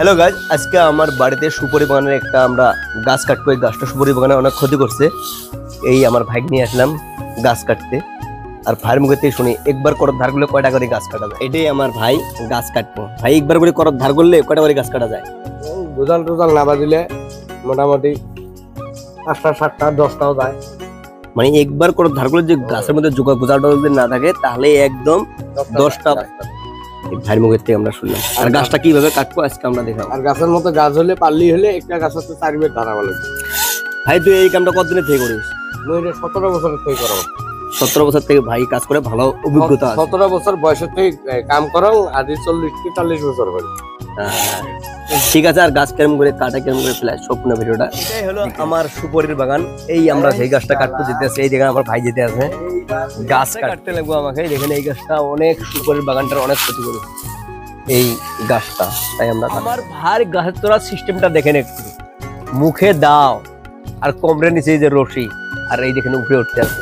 Hello guys, আজকে আমার বাড়িতে সুপারি বাগানের একটা আমরা গাছ কাটবো। এই গাছটা সুপারি বাগানে অনেক ক্ষতি করছে। এই আমার ভাই নিয়ে আসলাম গাছ কাটতে। আর ভাইয়ের মুখে থেকে শুনি একবার করত ধার করলে কয়টা করে গাছ কাটা যায়। এটাই আমার ভাই গাছ কাটবো। ভাই একবার করে করত ধার করলে কয়টা করে গাছ কাটা যায়? গোজাল টোজাল না বাজিলে মোটামুটি 5টা 7টা 10টাও যায়। মানে একবার করত ধার করলে যে গাছের মধ্যে গোজাল টোজাল যদি না থাকে তাহলে একদম 10টা ভাইয়ের মুখের থেকে আমরা শুনলাম। আর গাছটা কিভাবে কাটবো আজকে আমরা দেখাবো। আর গাছের মতো গাছ হলে পারলি হলে একটা গাছ হচ্ছে 4 বের ধারা বলে। ভাই তুই এই কামটা কতদিনে থেকে করিস? 17 বছর থেকে করো। 17 বছর থেকে ভাই কাজ করে, ভালো অভিজ্ঞতা আছে। 17 বছর বয়সের থেকে কাম করো, আজ 40-45 বছর হল। ঠিক আছে। আর গাছ কেমন করে কাটা, কেমন করে ফেলায় সম্পূর্ণ ভিডিওটা। এটাই হলো আমার সুপারির বাগান। এই আমরা সেই গাছটা কাটতে যেতে আছে। এই দেখেন আমার ভাই যেতে আছে, গাছ কাটতে লাগবো আমাকে। দেখেন এই গাছটা অনেক সুপারির বাগানটার অনেক ক্ষতি করে এই গাছটা। তাই আমরা আমার ভাই গাছের তোলা সিস্টেমটা দেখেন একটু। মুখে দাও আর কোমরের নিচে যে রশি, আর এই দেখেন উপরে উঠতে আছে।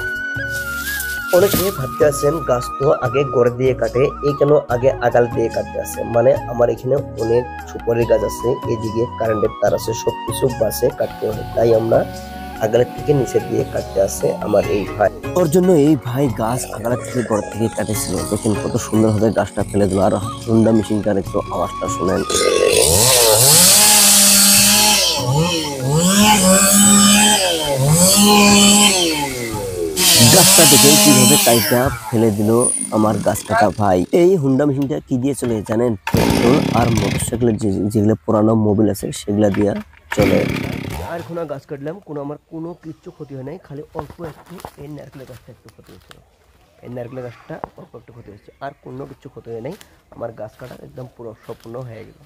অনেকে ভাবতে আছেন গাছ তো আগে গড়ে দিয়ে কাটে, এই কেন আগে আগাল দিয়ে কাটতে আছে। মানে আমার এখানে অনেক সুপারি গাছ আছে, এদিকে কারেন্টের তার আছে, সবকিছু বাসে কাটতে হয়। তাই আমরা আগালের থেকে নিচে দিয়ে কাটতে আছে আমার এই ভাই। ওর জন্য এই ভাই গাছ আগালের থেকে গড় থেকে কাটেছিল। দেখেন কত সুন্দর ভাবে গাছটা ফেলে দিল। আর হুন্ডা মেশিনটার একটু আওয়াজটা শোনেন। গাছটা দেখে কিভাবে কাইটা ফেলে দিল আমার গাছ কাটা ভাই। এই হুন্ডা মেশিনটা কি দিয়ে চলে জানেন? পেট্রোল আর মোটরসাইকেলের যেগুলো পুরানো মোবিল আছে সেগুলা দিয়ে চলে। আর কোনো গাছ কাটলাম, আমার কোনো কিচ্ছু ক্ষতি হয় নাই, খালি অল্প একটু এই নারকেলের গাছটা একটু ক্ষতি হয়েছিল। এই নারকেলের গাছটা অল্প একটু ক্ষতি হয়েছে, আর কোনো কিছু ক্ষতি হয় নাই। আমার গাছ কাটা একদম পুরো সম্পূর্ণ হয়ে গেল।